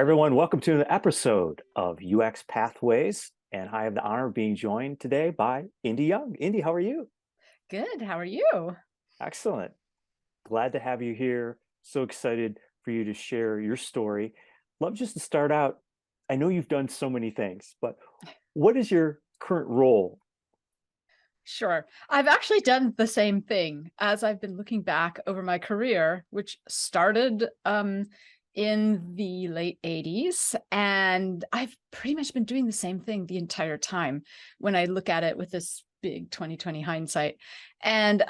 Hi, everyone. Welcome to an episode of UX Pathways. And I have the honor of being joined today by Indi Young. Indi, how are you? Good. How are you? Excellent. Glad to have you here. So excited for you to share your story. Love just to start out. I know you've done so many things, but what is your current role? Sure. I've actually done the same thing as I've been looking back over my career, which started in the late 80s. And I've pretty much been doing the same thing the entire time when I look at it with this big 2020 hindsight. And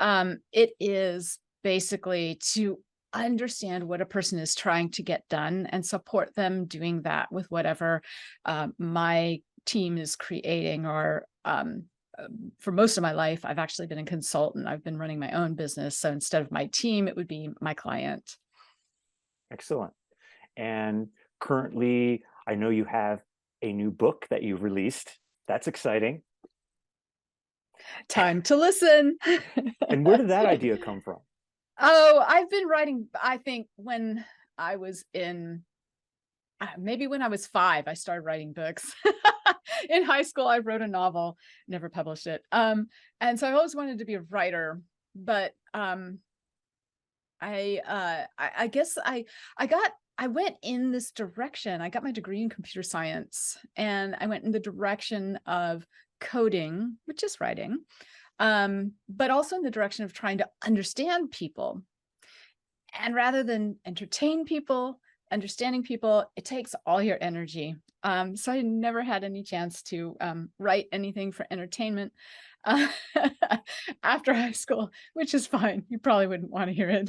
it is basically to understand what a person is trying to get done and support them doing that with whatever my team is creating or for most of my life, I've actually been a consultant. I've been running my own business. So instead of my team, it would be my client. Excellent. And currently, I know you have a new book that you've released. That's exciting. Time to listen. And where did that idea come from? Oh, I've been writing, I think when I was in, maybe when I was 5, I started writing books. In high school, I wrote a novel, never published it. And so I always wanted to be a writer, but I guess I went in this direction. I got my degree in computer science, and I went in the direction of coding, which is writing, but also in the direction of trying to understand people. And rather than entertain people, understanding people, it takes all your energy. So I never had any chance to write anything for entertainment uh, after high school, which is fine. You probably wouldn't want to hear it.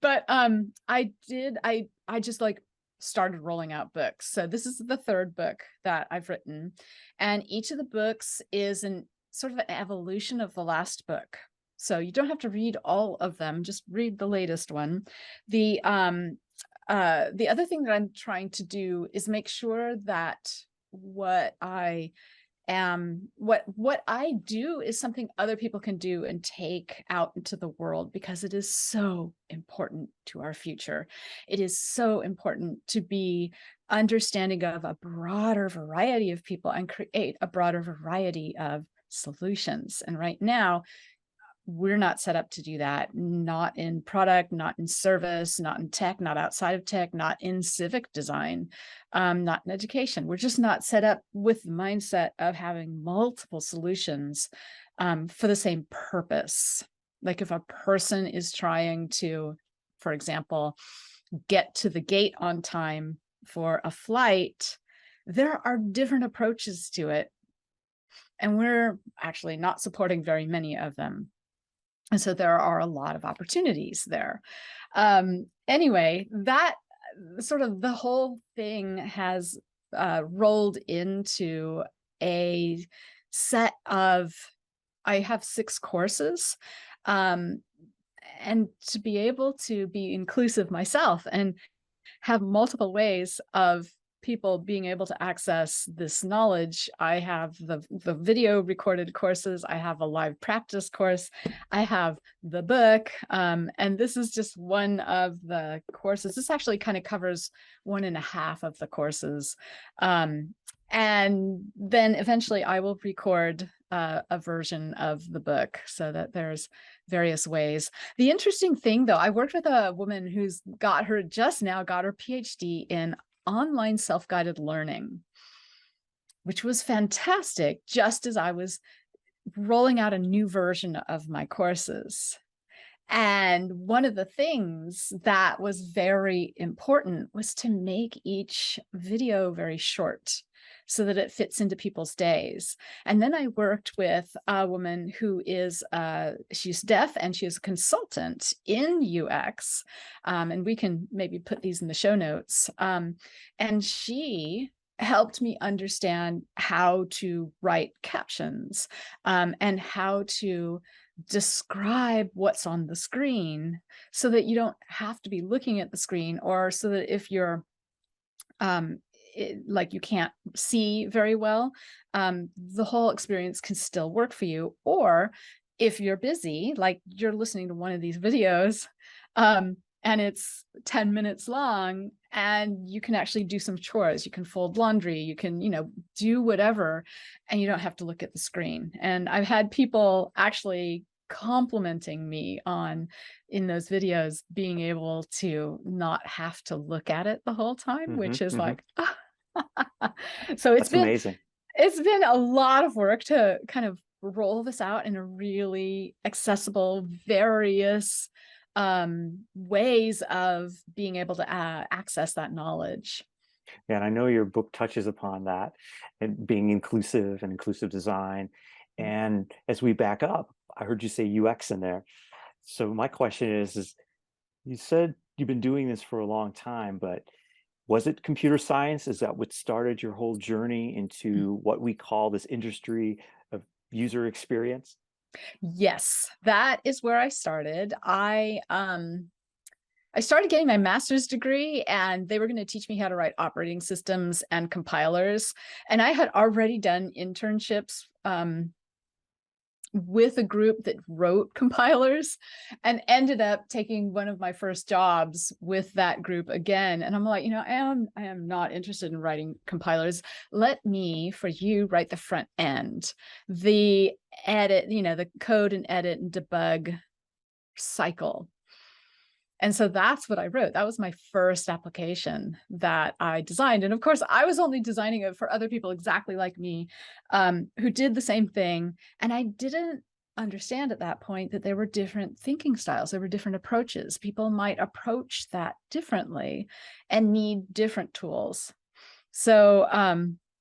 But I did, I just like started rolling out books. So this is the third book that I've written. And each of the books is an sort of an evolution of the last book. So you don't have to read all of them, just read the latest one. The other thing that I'm trying to do is make sure that what I what I do is something other people can do and take out into the world, because it is so important to our future. It is so important to be understanding of a broader variety of people and create a broader variety of solutions. And right now, we're not set up to do that. Not in product, not in service, not in tech, not outside of tech, not in civic design, not in education. We're just not set up with the mindset of having multiple solutions for the same purpose. Like if a person is trying to, for example, get to the gate on time for a flight, there are different approaches to it. And we're actually not supporting very many of them. And so there are a lot of opportunities there. Anyway, that sort of the whole thing has rolled into a set of, I have 6 courses. And to be able to be inclusive myself and have multiple ways of people being able to access this knowledge. I have the video recorded courses, I have a live practice course, I have the book, and this is just one of the courses. This actually kind of covers 1.5 of the courses. And then eventually I will record a version of the book so that there's various ways. The interesting thing, though, I worked with a woman who's just now got her PhD in online self-guided learning, which was fantastic, just as I was rolling out a new version of my courses. And one of the things that was very important was to make each video very short so that it fits into people's days. And then I worked with a woman who is, she's deaf and she is a consultant in UX. And we can maybe put these in the show notes. And she helped me understand how to write captions and how to describe what's on the screen so that you don't have to be looking at the screen, or so that if you're like you can't see very well, the whole experience can still work for you. Or if you're busy, like you're listening to one of these videos, and it's 10 minutes long and you can actually do some chores. You can fold laundry, you can, do whatever, and you don't have to look at the screen. And I've had people actually complimenting me on in those videos being able to not have to look at it the whole time, Hmm. which is Hmm. like so That's amazing. it's been a lot of work to kind of roll this out in a really accessible, various ways of being able to access that knowledge. And I know your book touches upon that and being inclusive and inclusive design. And as we back up, I heard you say UX in there. So my question is you said you've been doing this for a long time, but was it computer science? Is that what started your whole journey into what we call this industry of user experience? Yes, that is where I started. I started getting my master's degree, and they were going to teach me how to write operating systems and compilers. And I had already done internships with a group that wrote compilers, and ended up taking one of my first jobs with that group again. And I'm like, I am not interested in writing compilers. Let me, for you, write the front end, the edit, the code and edit and debug cycle. And so that's what I wrote. That was my first application that I designed. And of course, I was only designing it for other people exactly like me, who did the same thing. And I didn't understand at that point that there were different thinking styles, there were different approaches. People might approach that differently and need different tools. So,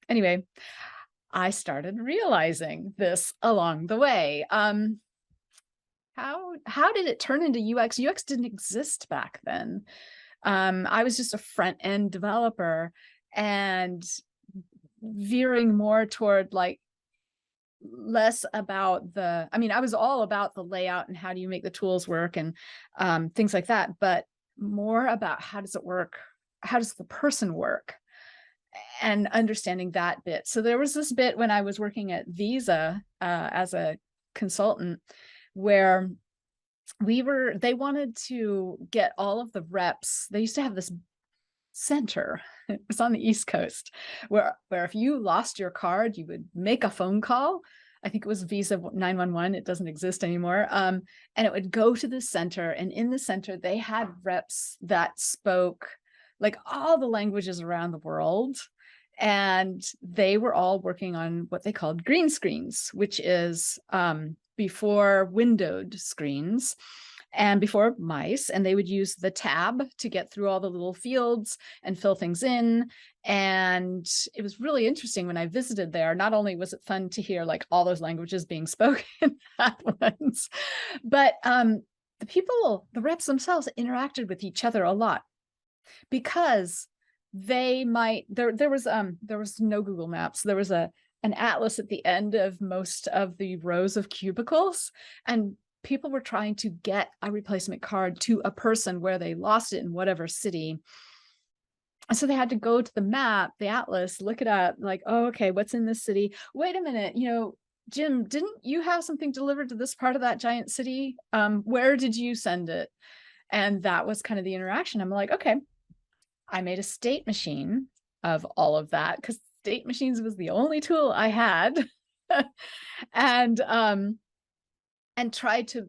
anyway, I started realizing this along the way. How did it turn into UX? UX didn't exist back then. I was just a front end developer, and veering more toward like less about I was all about the layout and how do you make the tools work and things like that, but more about how does it work? How does the person work? And understanding that bit. So there was this bit when I was working at Visa as a consultant where they wanted to get all of the reps. They used to have this center. It was on the East Coast where if you lost your card, you would make a phone call. I think it was Visa 911. It doesn't exist anymore. And it would go to the center. And in the center, they had reps that spoke like all the languages around the world. And they were all working on what they called green screens, which is before windowed screens and before mice. And they would use the tab to get through all the little fields and fill things in. And it was really interesting when I visited there. Not only was it fun to hear like all those languages being spoken at once, but the reps themselves interacted with each other a lot because there was no Google Maps. There was an atlas at the end of most of the rows of cubicles, and people were trying to get a replacement card to a person where they lost it in whatever city. And so they had to go to the map, the atlas, look it up, like, oh, okay, what's in this city? Wait a minute, Jim, didn't you have something delivered to this part of that giant city? Where did you send it? And that was kind of the interaction. I'm like, okay, I made a state machine of all of that because state machines was the only tool I had. and tried to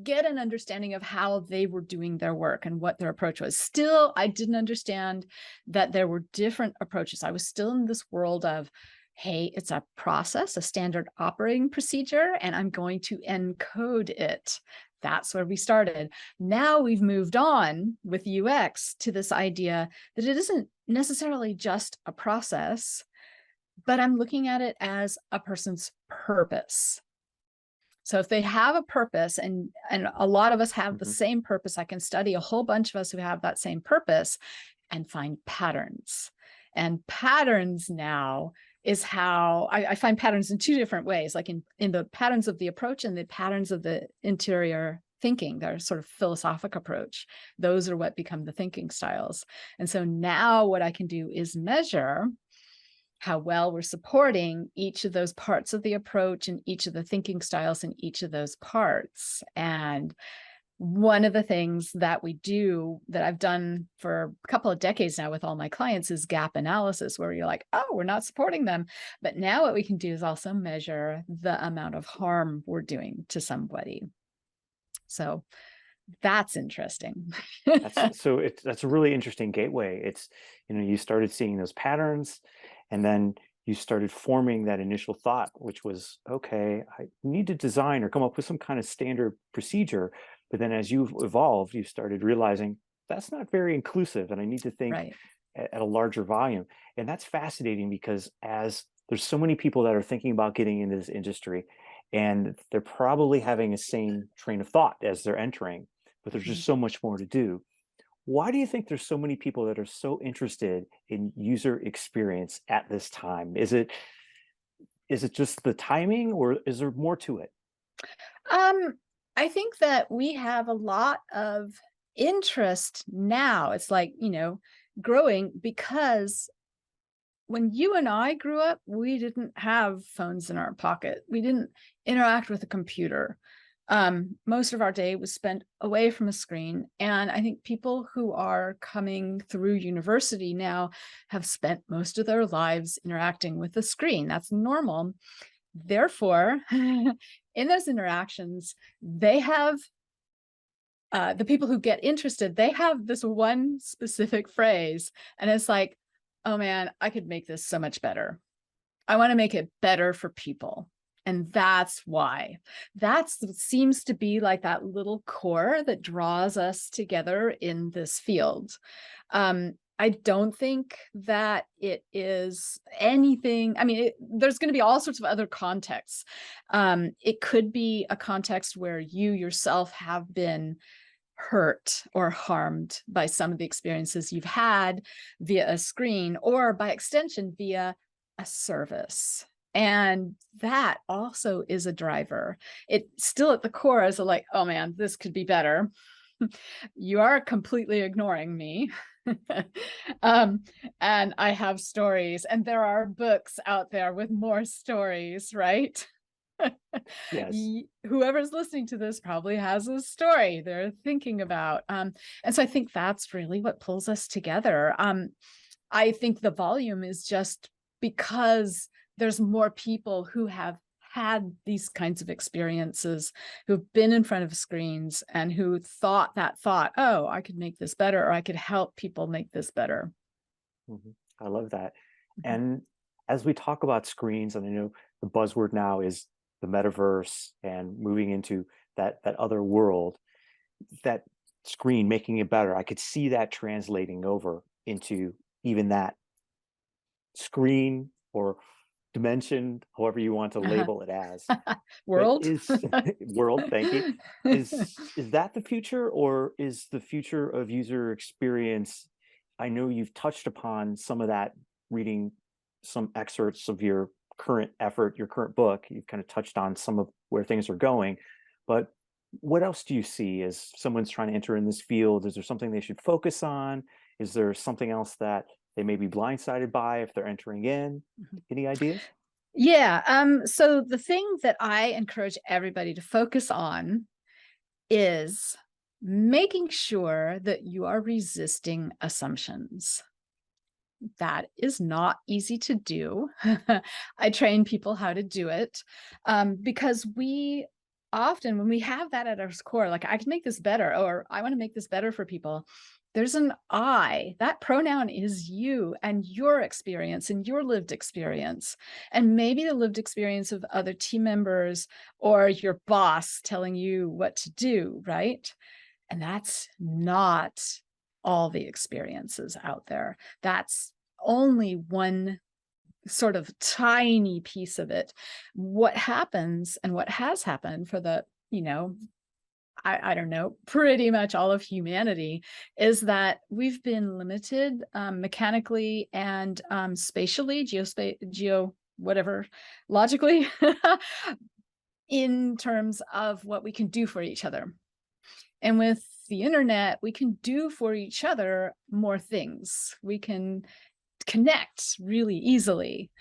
get an understanding of how they were doing their work and what their approach was. Still, I didn't understand that there were different approaches. I was still in this world of, hey, it's a process, a standard operating procedure, and I'm going to encode it. That's where we started. Now we've moved on with UX to this idea that it isn't necessarily just a process, but I'm looking at it as a person's purpose. So if they have a purpose, and a lot of us have the Hmm. same purpose, I can study a whole bunch of us who have that same purpose and find patterns. And patterns now is how I find patterns in two different ways, like in the patterns of the approach and the patterns of the interior thinking, their sort of philosophic approach. Those are what become the thinking styles. And so now what I can do is measure how well we're supporting each of those parts of the approach and each of the thinking styles in each of those parts. And One of the things that we do that I've done for a couple of decades now with all my clients is gap analysis, where you're like, oh, we're not supporting them. But now what we can do is also measure the amount of harm we're doing to somebody. So that's interesting. That's a really interesting gateway. It's, you started seeing those patterns, and then you started forming that initial thought, which was, okay, I need to design or come up with some kind of standard procedure. But then as you've evolved, you started realizing that's not very inclusive, and I need to think Right. at a larger volume. And that's fascinating because as there's so many people that are thinking about getting into this industry, and they're probably having a same train of thought as they're entering, but there's Mhm. just so much more to do. Why do you think there's so many people that are so interested in user experience at this time? Is it just the timing, or is there more to it? Um, I think that we have a lot of interest now. It's like, growing because when you and I grew up, we didn't have phones in our pocket. We didn't interact with a computer. Most of our day was spent away from a screen. And I think people who are coming through university now have spent most of their lives interacting with the screen. That's normal. Therefore, in those interactions, they have the people who get interested, they have this one specific phrase, and it's like, oh man, I could make this so much better. I want to make it better for people. And that's why. That's seems to be like that little core that draws us together in this field. I don't think that it is anything. I mean, there's going to be all sorts of other contexts. It could be a context where you yourself have been hurt or harmed by some of the experiences you've had via a screen, or by extension via a service. And that also is a driver. It still at the core is like, oh man, this could be better. You are completely ignoring me. um, and I have stories, and there are books out there with more stories, right? Yes. Whoever's listening to this probably has a story they're thinking about. And so I think that's really what pulls us together. I think the volume is just because there's more people who have had these kinds of experiences, who've been in front of screens and who thought that thought, oh, I could make this better, or I could help people make this better. Mhm. I love that. Mhm. And as we talk about screens, and I know the buzzword now is the metaverse and moving into that other world, that screen making it better. I could see that translating over into even that screen or dimension, however you want to Uh-huh. label it as. But World. is world, thank you. Is that the future, or is the future of user experience? I know you've touched upon some of that reading some excerpts of your current effort, your current book. You've kind of touched on some of where things are going, but what else do you see as someone's trying to enter in this field? Is there something they should focus on? Is there something else that they may be blindsided by if they're entering in? Any ideas? Yeah. So the thing that I encourage everybody to focus on is making sure that you are resisting assumptions. That is not easy to do. I train people how to do it, because we often, when we have that at our core, like I can make this better, or I want to make this better for people, there's an I. That pronoun is you and your experience and your lived experience, and maybe the lived experience of other team members or your boss telling you what to do, right? And that's not all the experiences out there. That's only one sort of tiny piece of it. What happens and what has happened for the, I don't know, pretty much all of humanity is that we've been limited mechanically and spatially, whatever, logically, in terms of what we can do for each other. And with the internet, we can do for each other more things. We can connect really easily.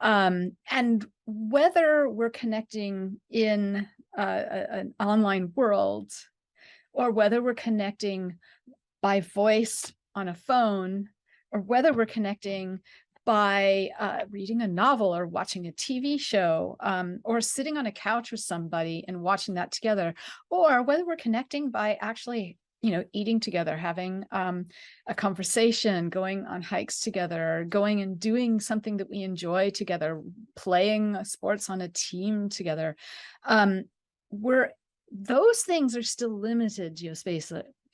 And whether we're connecting in an online world or whether we're connecting by voice on a phone, or whether we're connecting by reading a novel or watching a TV show, or sitting on a couch with somebody and watching that together, or whether we're connecting by actually, eating together, having a conversation, going on hikes together, going and doing something that we enjoy together, playing sports on a team together. We're Those things are still limited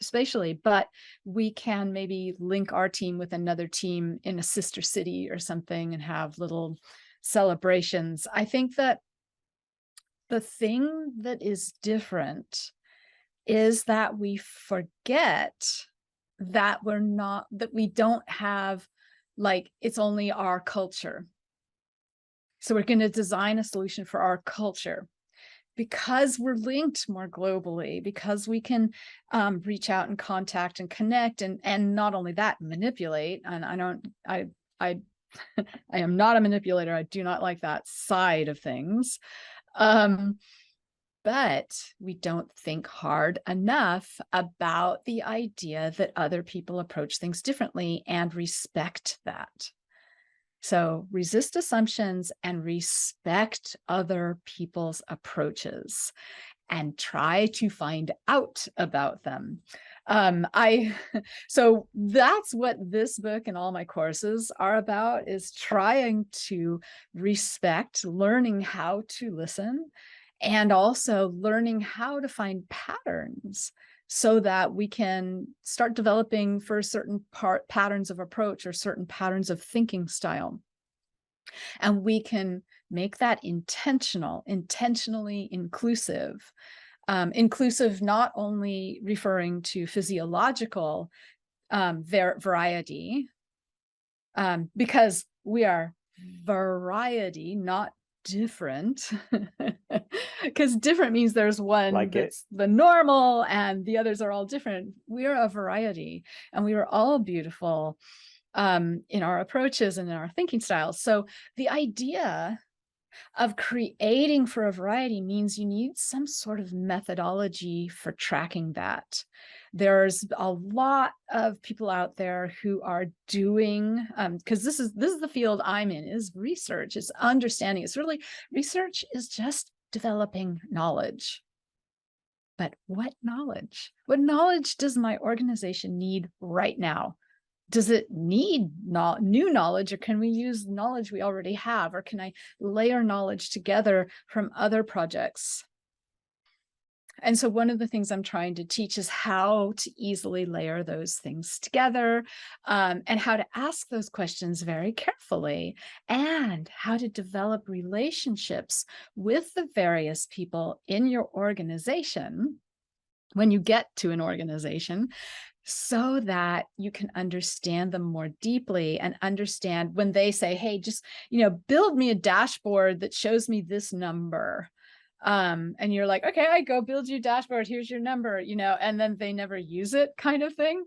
spatially, but we can maybe link our team with another team in a sister city or something and have little celebrations. I think that the thing that is different is that we forget that we don't have, like, it's only our culture. So we're going to design a solution for our culture, because we're linked more globally, because we can reach out and contact and connect, and not only that, manipulate. And I I am not a manipulator. I do not like that side of things. Um, but we don't think hard enough about the idea that other people approach things differently and respect that. So resist assumptions and respect other people's approaches and try to find out about them. I so that's what this book and all my courses are about, is trying to respect, learning how to listen, and also learning how to find patterns so that we can start developing for certain patterns of approach or certain patterns of thinking style. And we can make that intentionally inclusive. Inclusive, not only referring to physiological variety, because we are variety, not different, because different means there's one that's the normal and the others are all different. We are a variety, and we are all beautiful in our approaches and in our thinking styles. So the idea of creating for a variety means you need some sort of methodology for tracking that. There's a lot of people out there who are doing, because this is the field I'm in, is research, is understanding. It's really, research is just developing knowledge. But what knowledge? What knowledge does my organization need right now? Does it need new knowledge, or can we use knowledge we already have? Or can I layer knowledge together from other projects? And so one of the things I'm trying to teach is how to easily layer those things together, and how to ask those questions very carefully, and how to develop relationships with the various people in your organization when you get to an organization, so that you can understand them more deeply and understand when they say, hey, just, build me a dashboard that shows me this number. And you're like, okay, I go build you a dashboard. Here's your number, and then they never use it, kind of thing.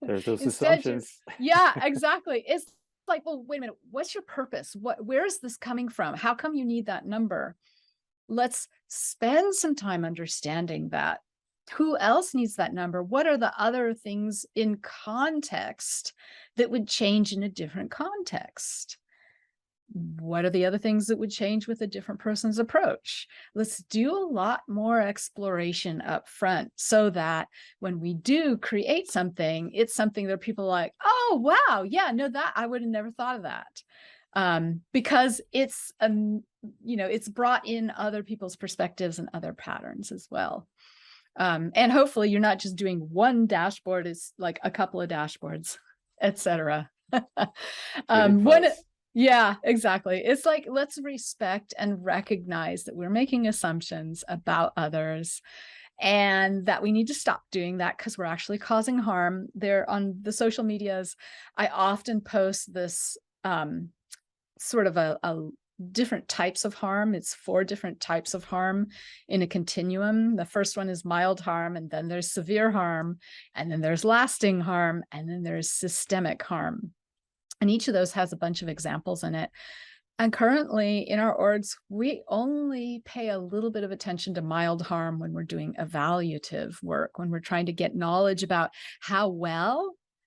There's those Instead, assumptions. yeah, exactly. It's like, well, wait a minute. What's your purpose? Where is this coming from? How come you need that number? Let's spend some time understanding that. Who else needs that number? What are the other things in context that would change in a different context? What are the other things that would change with a different person's approach? Let's do a lot more exploration up front, so that when we do create something, it's something that people are like, oh, wow, yeah, no, that I would have never thought of that. Because it's, it's brought in other people's perspectives and other patterns as well. And hopefully you're not just doing one dashboard, it's like a couple of dashboards, etc. Yeah, exactly. It's like, let's respect and recognize that we're making assumptions about others, and that we need to stop doing that because we're actually causing harm. There on the social medias, I often post this sort of a different types of harm. It's 4 different types of harm in a continuum. The first one is mild harm, and then there's severe harm, and then there's lasting harm, and then there's systemic harm. And each of those has a bunch of examples in it. And currently in our orgs, we only pay a little bit of attention to mild harm when we're doing evaluative work, when we're trying to get knowledge about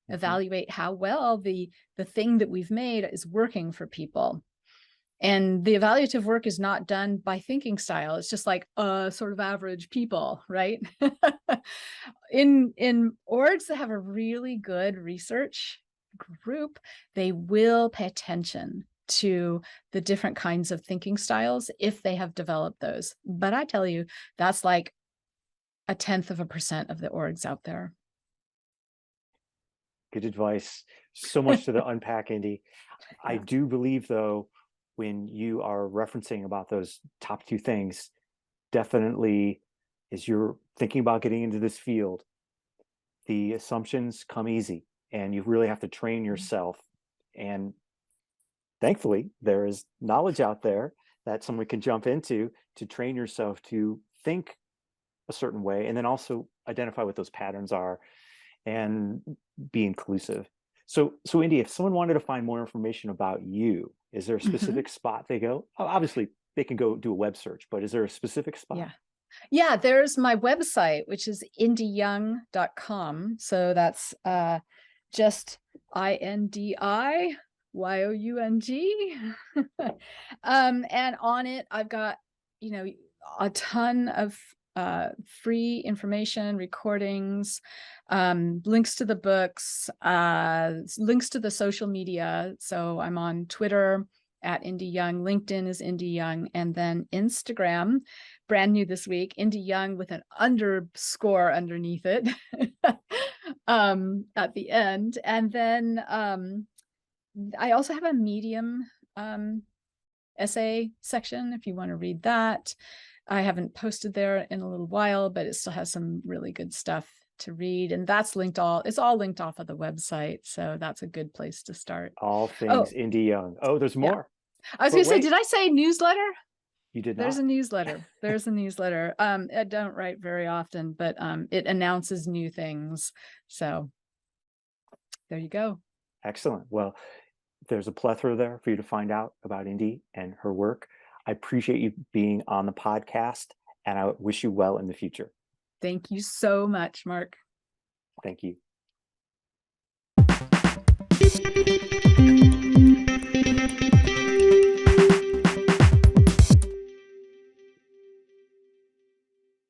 evaluate how well the thing that we've made is working for people. And the evaluative work is not done by thinking style. It's just like sort of average people, right? in orgs that have a really good research group, they will pay attention to the different kinds of thinking styles if they have developed those. But I tell you, that's like 0.1% of the orgs out there. Good advice. So much to unpack, Indi. I Yeah. do believe, though, when you are referencing about those top two things, definitely as you're thinking about getting into this field, the assumptions come easy and you really have to train yourself. And thankfully, there is knowledge out there that someone can jump into to train yourself to think a certain way and then also identify what those patterns are and be inclusive. So Indi, if someone wanted to find more information about you, is there a specific spot they go? Obviously, they can go do a web search, but is there a specific spot? Yeah, there's my website, which is indiyoung.com. So that's just INDIYOUNG. And on it, I've got, a ton of free information, recordings, links to the books, links to the social media. So I'm on Twitter at Indi Young, LinkedIn is Indi Young, and then Instagram, brand new this week, Indi Young with an underscore underneath it at the end. And then I also have a Medium essay section if you want to read that. I haven't posted there in a little while, but it still has some really good stuff to read. And that's it's all linked off of the website. So that's a good place to start. All things Indi Young. Oh, there's more. I was going to say, did I say newsletter? You did There's not. a newsletter. There's a newsletter. I don't write very often, but it announces new things. So there you go. Excellent. Well, there's a plethora there for you to find out about Indi and her work. I appreciate you being on the podcast, and I wish you well in the future. Thank you so much, Mark. Thank you.